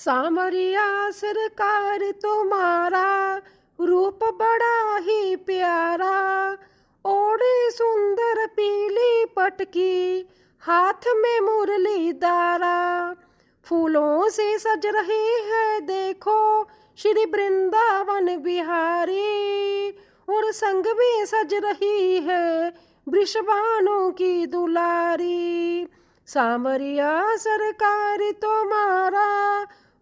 सांवरिया सरकार तुम्हारा रूप बड़ा ही प्यारा। ओढ़े सुंदर पीली पटकी, हाथ में मुरली दारा। फूलों से सज रहे हैं देखो श्री वृंदावन बिहारी। और संग में सज रही है वृषभानु की दुलारी। सांवरिया सरकार तुम्हारा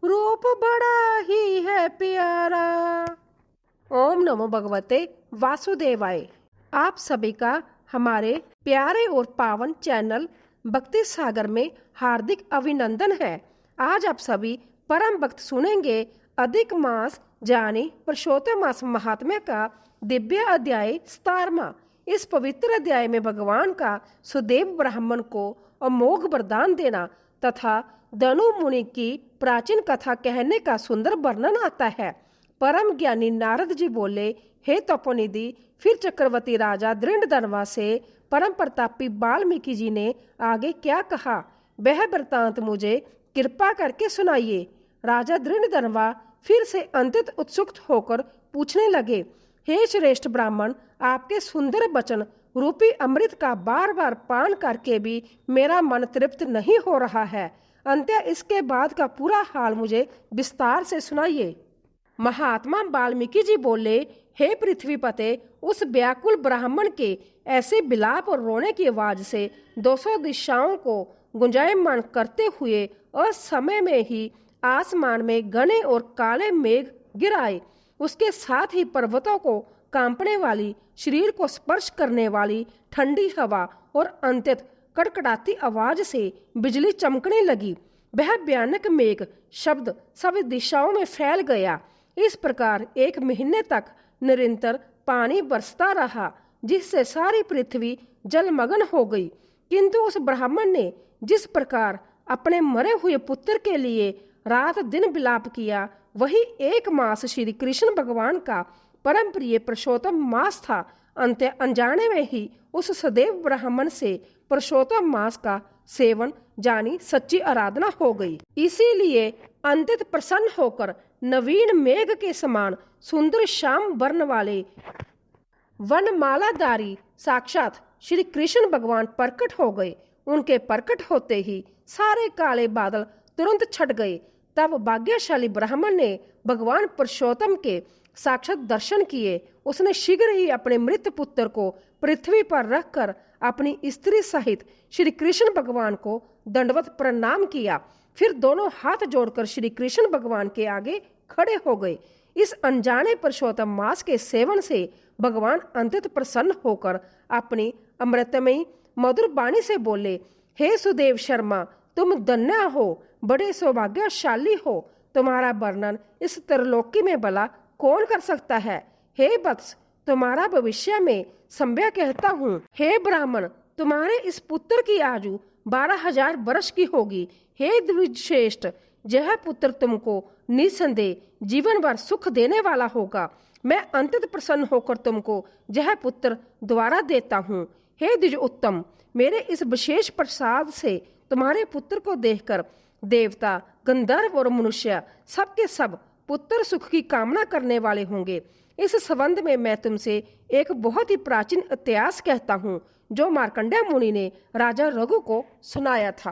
रूप बड़ा ही है प्यारा। ओम नमो भगवते वासुदेवाय। आप सभी का हमारे प्यारे और पावन चैनल भक्ति सागर में हार्दिक अभिनंदन है। आज आप सभी परम भक्त सुनेंगे अधिक मास यानी पुरुषोत्तम मास महात्म्य का दिव्य अध्याय 17वां। इस पवित्र अध्याय में भगवान का सुदेव ब्राह्मण को अमोघ वरदान देना तथा धनु मुनि की प्राचीन कथा कहने का सुंदर वर्णन आता है। परम ज्ञानी नारद जी बोले, हे तपोनिधि, फिर चक्रवर्ती राजा दृढ़धनवा से परम प्रतापी वाल्मीकि जी ने आगे क्या कहा, वह वृतांत मुझे कृपा करके सुनाइए। राजा दृढ़धनवा फिर से अत्यंत उत्सुक होकर पूछने लगे, हे श्रेष्ठ ब्राह्मण, आपके सुंदर वचन रूपी अमृत का बार बार पान करके भी मेरा मन तृप्त नहीं हो रहा है। अंत्य इसके बाद का पूरा हाल मुझे विस्तार से सुनाइए। महात्मा वाल्मीकि जी बोले, हे पृथ्वीपते, उस व्याकुल ब्राह्मण के ऐसे विलाप और रोने की आवाज से 200 दिशाओं को गुंजायमान करते हुए असमय में ही आसमान में घने और काले मेघ गिर आए। उसके साथ ही पर्वतों को कांपने वाली, शरीर को स्पर्श करने वाली ठंडी हवा और अंत्यत कड़कड़ाती आवाज से बिजली चमकने लगी। वह भयानक मेघ शब्द सब दिशाओं में फैल गया। इस प्रकार 1 महीने तक निरंतर पानी बरसता रहा, जिससे सारी पृथ्वी जलमग्न हो गई। किंतु उस ब्राह्मण ने जिस प्रकार अपने मरे हुए पुत्र के लिए रात दिन विलाप किया, वही 1 मास श्री कृष्ण भगवान का परम प्रिय पुरुषोत्तम मास था। अंत अनजाने में ही उस सदैव ब्राह्मण से पुरुषोत्तम मास का सेवन जानी सच्ची आराधना हो गई। इसीलिए अंतित प्रसन्न होकर नवीन मेघ के समान सुंदर श्याम वर्ण वाले वनमालाधारी साक्षात श्री कृष्ण भगवान प्रकट हो गए। उनके प्रकट होते ही सारे काले बादल तुरंत छट गए। तब भाग्यशाली ब्राह्मण ने भगवान पुरुषोत्तम के साक्षात दर्शन किए। उसने शीघ्र ही अपने मृत पुत्र को पृथ्वी पर रखकर अपनी स्त्री सहित श्री कृष्ण भगवान को दंडवत प्रणाम किया। फिर दोनों हाथ जोड़कर श्री कृष्ण भगवान के आगे खड़े हो गए। इस अनजाने पुरुषोत्तम मास के सेवन से भगवान अत्यंत प्रसन्न होकर अपनी अमृतमयी मधुर वाणी से बोले, हे सुदेव शर्मा, तुम धन्य हो, बड़े सौभाग्यशाली हो। तुम्हारा वर्णन इस त्रिलोकी में भला कौन कर सकता है। हे वत्स, तुम्हारा भविष्य में संभय कहता हूँ। हे ब्राह्मण, तुम्हारे इस पुत्र की आयु 12,000 वर्ष की होगी। हे द्विजश्रेष्ठ, यह पुत्र तुमको निसंदेह जीवन भर सुख देने वाला होगा। मैं अत्यंत प्रसन्न होकर तुमको यह पुत्र द्वारा देता हूँ। हे द्विज उत्तम, मेरे इस विशेष प्रसाद से तुम्हारे पुत्र को देखकर देवता, गंधर्व और मनुष्य सबके सब पुत्र सुख की कामना करने वाले होंगे। इस संबंध में मैं तुमसे एक बहुत ही प्राचीन इतिहास कहता हूँ, जो मार्कंडेय मुनि ने राजा रघु को सुनाया था।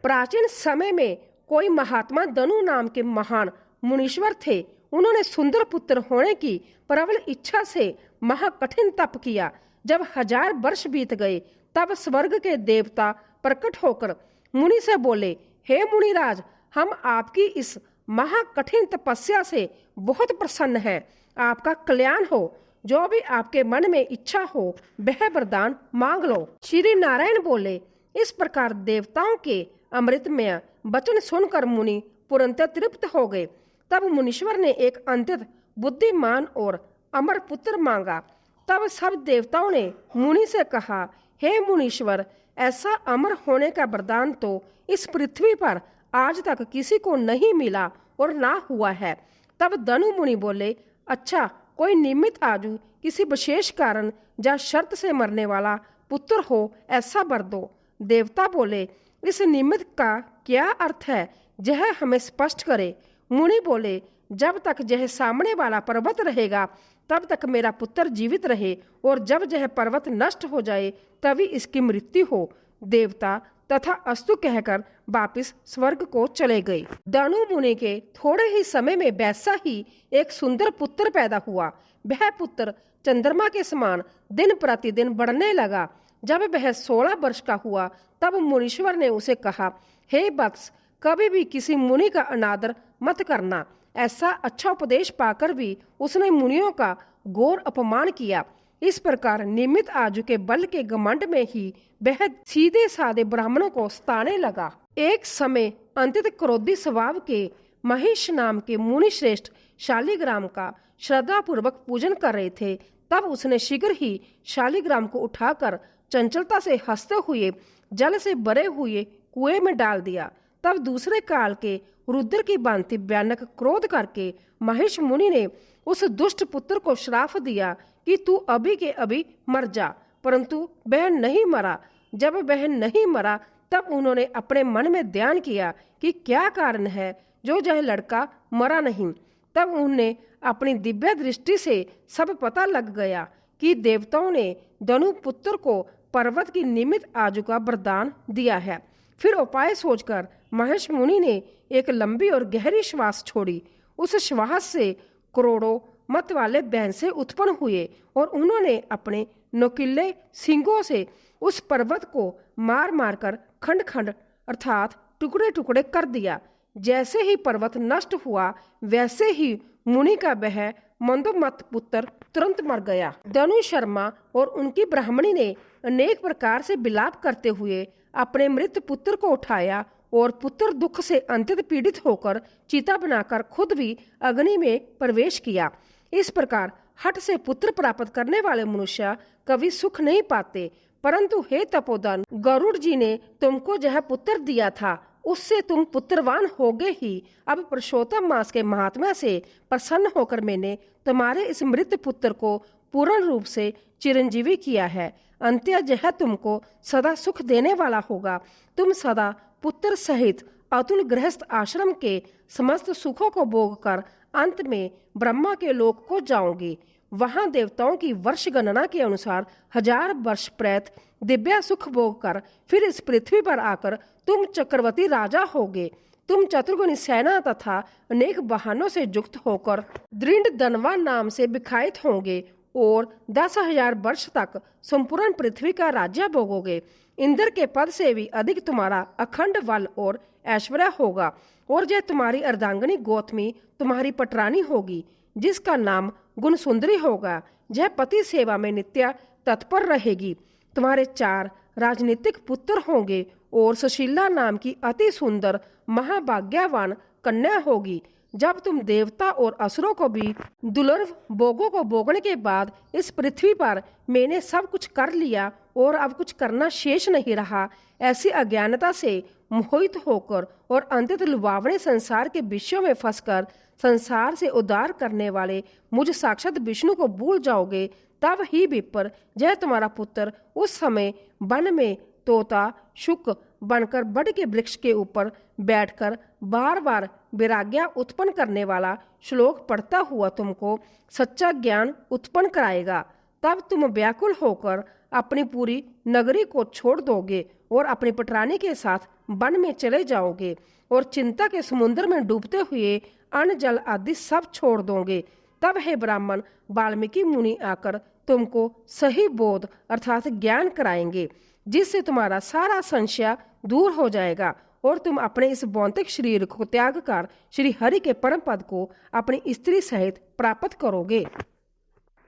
प्राचीन समय में कोई महात्मा धनु नाम के महान मुनीश्वर थे। उन्होंने सुंदर पुत्र होने की प्रबल इच्छा से महाकठिन तप किया। जब 1000 वर्ष बीत गए, तब स्वर्ग के देवता प्रकट होकर मुनि से बोले, हे मुनिराज, हम आपकी इस महाकठिन तपस्या से बहुत प्रसन्न हैं। आपका कल्याण हो। जो भी आपके मन में इच्छा हो वह वरदान मांग लो। श्री नारायण बोले। इस प्रकार देवताओं के अमृतमय वचन सुनकर मुनि पूर्णतः तृप्त हो गए। तब मुनीश्वर ने एक अत्यंत बुद्धिमान और अमर पुत्र मांगा। तब सब देवताओं ने मुनि से कहा, हे मुनीश्वर, ऐसा अमर होने का वरदान तो इस पृथ्वी पर आज तक किसी को नहीं मिला और ना हुआ है। तब धनु मुनि बोले, अच्छा, कोई निमित्त आयु किसी विशेष कारण या शर्त से मरने वाला पुत्र हो, ऐसा वर दो। देवता बोले, इस निमित्त का क्या अर्थ है यह हमें स्पष्ट करे। मुनि बोले, जब तक यह सामने वाला पर्वत रहेगा तब तक मेरा पुत्र जीवित रहे, और जब यह पर्वत नष्ट हो जाए तभी इसकी मृत्यु हो। देवता तथा अस्तु कहकर वापिस स्वर्ग को चले गए। दनु मुनि के थोड़े ही समय में वैसा ही एक सुंदर पुत्र पैदा हुआ। वह पुत्र चंद्रमा के समान दिन प्रतिदिन बढ़ने लगा। जब वह 16 वर्ष का हुआ तब मुनीश्वर ने उसे कहा, हे वत्स, कभी भी किसी मुनि का अनादर मत करना। ऐसा अच्छा उपदेश पाकर भी उसने मुनियों का घोर अपमान किया। इस प्रकार निमित आजू के बल के घमंड में ही वह सीधे साधे ब्राह्मणों को सताने लगा। एक समय अंतित क्रोधी स्वभाव के महिष नाम के मुनि श्रेष्ठ शालिग्राम का श्रद्धा पूर्वक पूजन कर रहे थे। तब उसने शीघ्र ही शालिग्राम को उठाकर चंचलता से हंसते हुए जल से भरे हुए कुएं में डाल दिया। तब दूसरे काल के रुद्र की भांति भयानक क्रोध करके महिष मुनि ने उस दुष्ट पुत्र को श्राप दिया कि तू अभी के अभी मर जा। परंतु वह नहीं मरा। जब वह नहीं मरा तब उन्होंने अपने मन में ध्यान किया कि क्या कारण है जो यह लड़का मरा नहीं। तब उन्हें अपनी दिव्य दृष्टि से सब पता लग गया कि देवताओं ने धनु पुत्र को पर्वत की निमित आजू का वरदान दिया है। फिर उपाय सोचकर महेश मुनि ने एक लंबी और गहरी श्वास छोड़ी। उस श्वास से करोड़ों मत वाले भैंसे उत्पन्न हुए और उन्होंने अपने नुकीले सींगों से उस पर्वत को मार मार कर खंड खंड अर्थात टुकड़े टुकड़े कर दिया। जैसे ही पर्वत नष्ट हुआ वैसे ही मुनि का वह मंदोमत पुत्र तुरंत मर गया। धनु शर्मा और उनकी ब्राह्मणी ने अनेक प्रकार से विलाप करते हुए अपने मृत पुत्र को उठाया और पुत्र दुख से अत्यंत पीड़ित होकर चिता बनाकर खुद भी अग्नि में प्रवेश किया। इस प्रकार हठ से पुत्र प्राप्त करने वाले मनुष्य कभी सुख नहीं पाते। परंतु हे तपोधन, गरुड़ जी ने तुमको यह पुत्र दिया था, उससे तुम पुत्रवान होगे ही। अब पुरुषोत्तम मास के महात्मा से प्रसन्न होकर मैंने तुम्हारे इस मृत पुत्र को पूर्ण रूप से चिरंजीवी किया है। अंत्य यह तुमको सदा सुख देने वाला होगा। तुम सदा पुत्र सहित अतुल गृहस्थ आश्रम के समस्त सुखों को भोग कर अंत में ब्रह्मा के लोक को जाओगे। वहां देवताओं की वर्ष गणना के अनुसार 1000 वर्ष प्रैत दिव्य सुख भोग कर फिर इस पृथ्वी पर आकर तुम चक्रवर्ती राजा होगे। तुम चतुर्गुणी सेना तथा अनेक वाहनों से युक्त होकर दृढ़ धनवा नाम से विखायित होंगे और 10,000 वर्ष तक संपूर्ण पृथ्वी का राज्य भोगोगे। इंद्र के पद से भी अधिक तुम्हारा अखंड बल और ऐश्वर्य होगा और यह तुम्हारी अर्धांगिनी गौतमी तुम्हारी पटरानी होगी, जिसका नाम गुणसुंदरी होगा। यह पति सेवा में नित्य तत्पर रहेगी। तुम्हारे 4 राजनीतिक पुत्र होंगे और सुशीला नाम की अति सुंदर महाभाग्यवान कन्या होगी। जब तुम देवता और असुरों को भी दुर्लभ भोगों को भोगने के बाद इस पृथ्वी पर मैंने सब कुछ कर लिया और अब कुछ करना शेष नहीं रहा, ऐसी अज्ञानता से मोहित होकर और अंतत लुभावने संसार के विषयों में फंसकर संसार से उद्धार करने वाले मुझ साक्षात विष्णु को भूल जाओगे, तब ही विप्र यह तुम्हारा पुत्र उस समय वन में तोता शुक बनकर बड़ के वृक्ष के ऊपर बैठकर बार बार वैराग्य उत्पन्न करने वाला श्लोक पढ़ता हुआ तुमको सच्चा ज्ञान उत्पन्न कराएगा। तब तुम व्याकुल होकर अपनी पूरी नगरी को छोड़ दोगे और अपनी पटरानी के साथ वन में चले जाओगे और चिंता के समुद्र में डूबते हुए अन्न जल आदि सब छोड़ दोगे। तब हे ब्राह्मण, वाल्मीकि मुनि आकर तुमको सही बोध अर्थात ज्ञान कराएंगे, जिससे तुम्हारा सारा संशय दूर हो जाएगा और तुम अपने इस भौतिक शरीर को त्याग कर श्री हरि के परम पद को अपनी स्त्री सहित प्राप्त करोगे।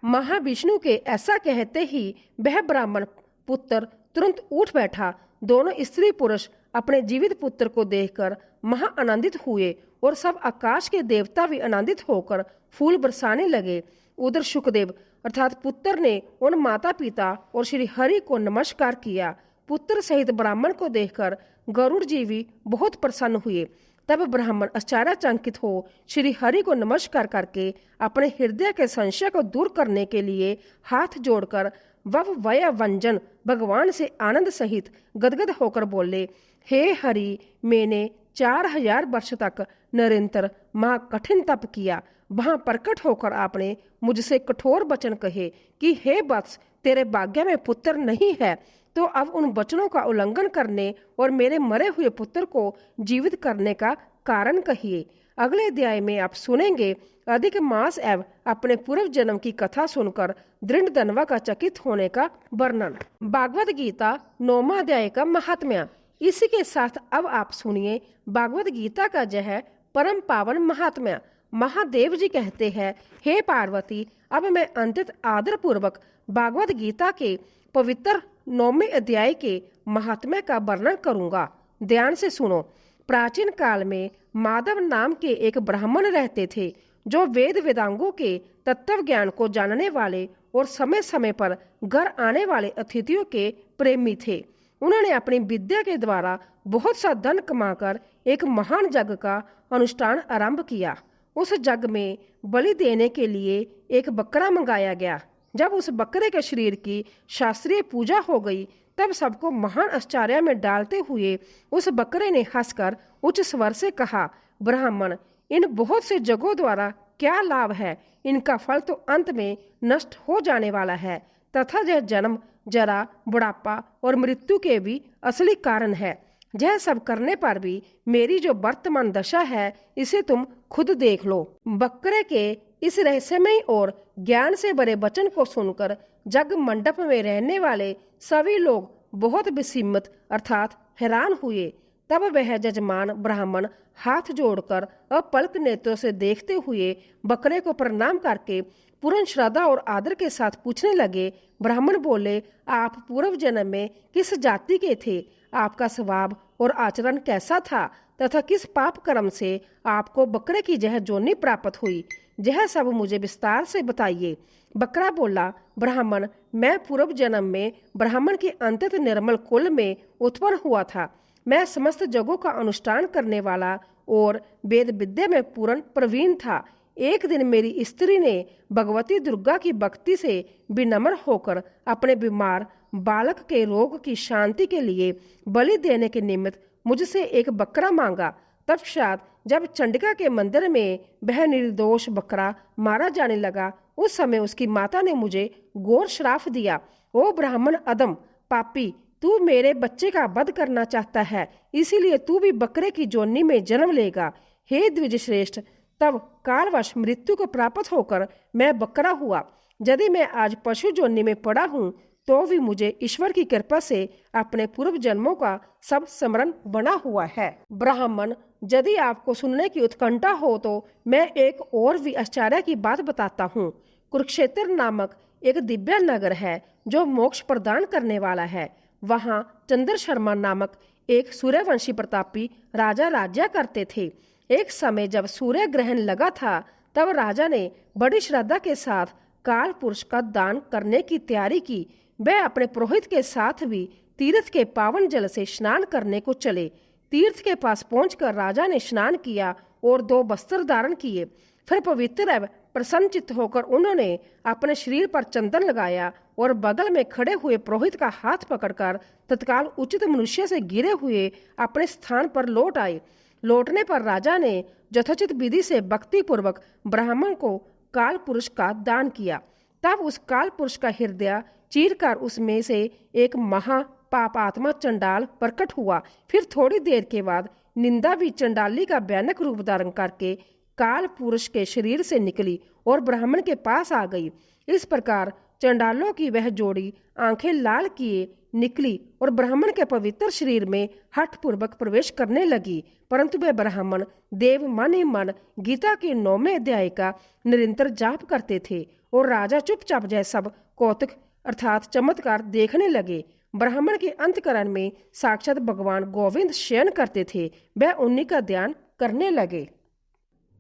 महाविष्णु के ऐसा कहते ही वह ब्राह्मण पुत्र तुरंत उठ बैठा। दोनों स्त्री पुरुष अपने जीवित पुत्र को देखकर महा आनंदित हुए और सब आकाश के देवता भी आनंदित होकर फूल बरसाने लगे। उधर शुकदेव अर्थात पुत्र ने उन माता पिता और श्री हरि को नमस्कार किया। पुत्र सहित ब्राह्मण को देखकर गरुड़ जी भी बहुत प्रसन्न हुए। तब ब्राह्मण आश्चर्यचकित हो श्री हरि को नमस्कार करके अपने हृदय के संशय को दूर करने के लिए हाथ जोड़कर वव वय वंजन भगवान से आनंद सहित गदगद होकर बोले, हे हरि, मैंने 4000 वर्ष तक निरंतर महा कठिन तप किया। वहां प्रकट होकर आपने मुझसे कठोर वचन कहे कि हे वत्स, तेरे भाग्य में पुत्र नहीं है, तो अब उन वचनों का उल्लंघन करने और मेरे मरे हुए पुत्र को जीवित करने का कारण कहिए। अगले अध्याय में आप सुनेंगे अधिक मास एवं अपने पूर्व जन्म की कथा सुनकर दृढ़ दनवा का चकित होने का वर्णन। भागवत गीता 9वां अध्याय का महात्म्य। इसी के साथ अब आप सुनिए भागवत गीता का जह परम पावन महात्म्य। महादेव जी कहते हैं, हे पार्वती, अब मैं अंतित आदर पूर्वक भागवत गीता के पवित्र 9वें अध्याय के महात्म्य का वर्णन करूंगा। ध्यान से सुनो। प्राचीन काल में माधव नाम के एक ब्राह्मण रहते थे, जो वेद वेदांगों के तत्व ज्ञान को जानने वाले और समय समय पर घर आने वाले अतिथियों के प्रेमी थे। उन्होंने अपनी विद्या के द्वारा बहुत सा धन कमाकर एक महान यज्ञ का अनुष्ठान आरंभ किया। उस यज्ञ में बलि देने के लिए एक बकरा मंगाया गया। जब उस बकरे के शरीर की शास्त्रीय पूजा हो गई, तब सबको महान आश्चर्य में डालते हुए उस बकरे ने हंसकर उच्च स्वर से कहा, ब्राह्मण, इन बहुत से जगों द्वारा क्या लाभ है? इनका फल तो अंत में नष्ट हो जाने वाला है, तथा यह जन्म, जरा, बुढ़ापा और मृत्यु के भी असली कारण है। यह सब करने पर भी मेरी जो वर्तमान दशा है, इसे तुम खुद देख लो। बकरे के इस रहस्यमय और ज्ञान से भरे वचन को सुनकर जग मंडप में रहने वाले सभी लोग बहुत विस्मित अर्थात हैरान हुए। तब वह जजमान ब्राह्मण हाथ जोड़कर अपलक नेत्रों से देखते हुए बकरे को प्रणाम करके पूर्ण श्रद्धा और आदर के साथ पूछने लगे। ब्राह्मण बोले, आप पूर्व जन्म में किस जाति के थे? आपका स्वभाव और आचरण कैसा था तथा किस पाप कर्म से आपको बकरे की यह जोनी प्राप्त हुई? यह सब मुझे विस्तार से बताइए। बकरा बोला, ब्राह्मण, मैं पूर्व जन्म में ब्राह्मण के अंतत निर्मल कुल में उत्पन्न हुआ था। मैं समस्त जगों का अनुष्ठान करने वाला और वेद विद्या में पूर्ण प्रवीण था। एक दिन मेरी स्त्री ने भगवती दुर्गा की भक्ति से विनम्र होकर अपने बीमार बालक के रोग की शांति के लिए बलि देने के निमित्त मुझसे एक बकरा मांगा। तत्पश्चात जब चंडिका के मंदिर में वह निर्दोष बकरा मारा जाने लगा, उस समय उसकी माता ने मुझे घोर श्राप दिया। ओ ब्राह्मण अधम पापी, तू मेरे बच्चे का वध करना चाहता है, इसीलिए तू भी बकरे की जोनी में जन्म लेगा। हे द्विज श्रेष्ठ, तब कालवश मृत्यु को प्राप्त होकर मैं बकरा हुआ। यदि मैं आज पशु जोनी में पड़ा हूँ, तो भी मुझे ईश्वर की कृपा से अपने पूर्व जन्मों का सब स्मरण बना हुआ है। ब्राह्मण, यदि आपको सुनने की उत्कंठा हो तो मैं एक और भी आश्चर्य की बात बताता हूँ। कुरुक्षेत्र नामक एक दिव्य नगर है जो मोक्ष प्रदान करने वाला है। वहाँ चंद्र शर्मा नामक एक सूर्यवंशी प्रतापी राजा राज्य करते थे। एक समय जब सूर्य ग्रहण लगा था, तब राजा ने बड़ी श्रद्धा के साथ काल पुरुष का दान करने की तैयारी की। वह अपने पुरोहित के साथ भी तीर्थ के पावन जल से स्नान करने को चले। तीर्थ के पास पहुंचकर राजा ने स्नान किया और 2 वस्त्र धारण किए। फिर पवित्र एवं प्रसन्नचित्त होकर उन्होंने अपने शरीर पर चंदन लगाया और बगल में खड़े हुए पुरोहित का हाथ पकड़कर तत्काल उचित मनुष्य से गिरे हुए अपने स्थान पर लौट आए। लौटने पर राजा ने यथोचित विधि से भक्ति पूर्वक ब्राह्मण को काल पुरुष का दान किया। तब उस काल पुरुष का हृदय चीरकर उसमें से एक महा पापात्मा चंडाल प्रकट हुआ। फिर थोड़ी देर के बाद निंदा भी चंडाली का भयानक रूप धारण करके काल पुरुष के शरीर से निकली और ब्राह्मण के पास आ गई। इस प्रकार चंडालों की वह जोड़ी आंखें लाल किए निकली और ब्राह्मण के पवित्र शरीर में हठ पूर्वक प्रवेश करने लगी। परंतु वह ब्राह्मण देव मन ही मन गीता के 9वें अध्याय का निरंतर जाप करते थे और राजा चुपचाप यह सब कौतुक अर्थात चमत्कार देखने लगे। ब्राह्मण के अंतकरण में साक्षात भगवान गोविंद शयन करते थे। वह उन्हीं का ध्यान करने लगे।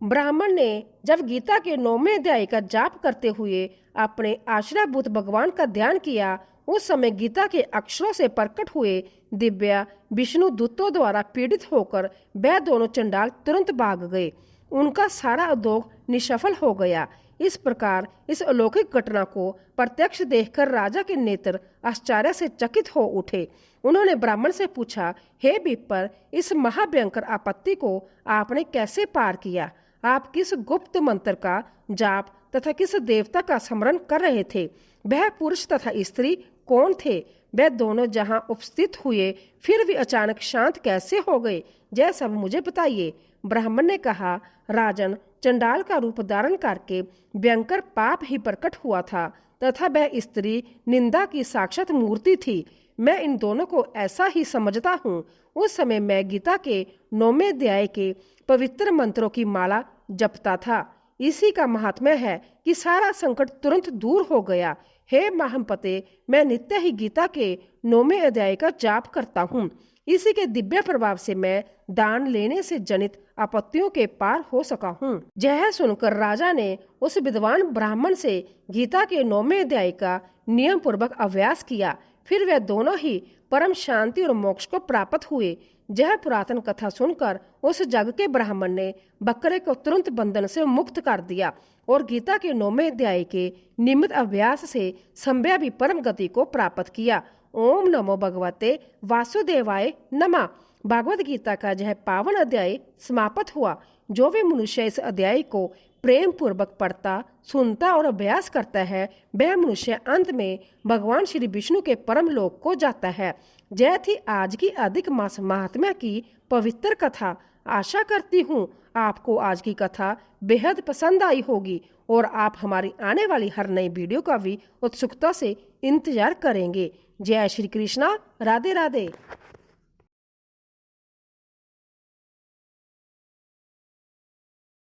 ब्राह्मण ने जब गीता के 9वें अध्याय का जाप करते हुए अपने आश्रयभूत भगवान का ध्यान किया, उस समय गीता के अक्षरों से प्रकट हुए दिव्य विष्णु दूतों द्वारा पीड़ित होकर वह दोनों चंडाल तुरंत भाग गए। उनका सारा उद्योग निष्फल हो गया। इस प्रकार इस अलौकिक घटना को प्रत्यक्ष देखकर राजा के नेत्र आश्चर्य से चकित हो उठे। उन्होंने ब्राह्मण से पूछा, हे विप्र, इस महाभयंकर आपत्ति को आपने कैसे पार किया? आप किस गुप्त मंत्र का जाप तथा किस देवता का स्मरण कर रहे थे? वह पुरुष तथा स्त्री कौन थे? वह दोनों जहां उपस्थित हुए फिर भी अचानक शांत कैसे हो गए? यह सब मुझे बताइए। ब्राह्मण ने कहा, राजन, चंडाल का रूप धारण करके भयंकर पाप ही प्रकट हुआ था तथा वह स्त्री निंदा की साक्षात मूर्ति थी। मैं इन दोनों को ऐसा ही समझता हूँ। उस समय मैं गीता के 9वें अध्याय के पवित्र मंत्रों की माला जपता था। इसी का महात्म्य है कि सारा संकट तुरंत दूर हो गया। हे महामपते, मैं नित्य ही गीता के 9वें अध्याय का जाप करता हूँ। इसी के दिव्य प्रभाव से मैं दान लेने से जनित आपत्तियों के पार हो सका हूँ। यह सुनकर राजा ने उस विद्वान ब्राह्मण से गीता के 9वें अध्याय का नियम पूर्वक अभ्यास किया। फिर वे दोनों ही परम शांति और मोक्ष को प्राप्त हुए। यह पुरातन कथा सुनकर उस जग के ब्राह्मण ने बकरे को तुरंत बंधन से मुक्त कर दिया और गीता के 9वें अध्याय के नियमित अभ्यास से संभव परम गति को प्राप्त किया। ओम नमो भगवते वासुदेवाय नमः। भागवत गीता का यह पावन अध्याय समाप्त हुआ। जो भी मनुष्य इस अध्याय को प्रेम पूर्वक पढ़ता, सुनता और अभ्यास करता है, वह मनुष्य अंत में भगवान श्री विष्णु के परम लोक को जाता है। यह थी आज की अधिक मास महात्म्य की पवित्र कथा। आशा करती हूँ आपको आज की कथा बेहद पसंद आई होगी और आप हमारी आने वाली हर नई वीडियो का भी उत्सुकता से इंतजार करेंगे। जय श्री कृष्णा। राधे राधे।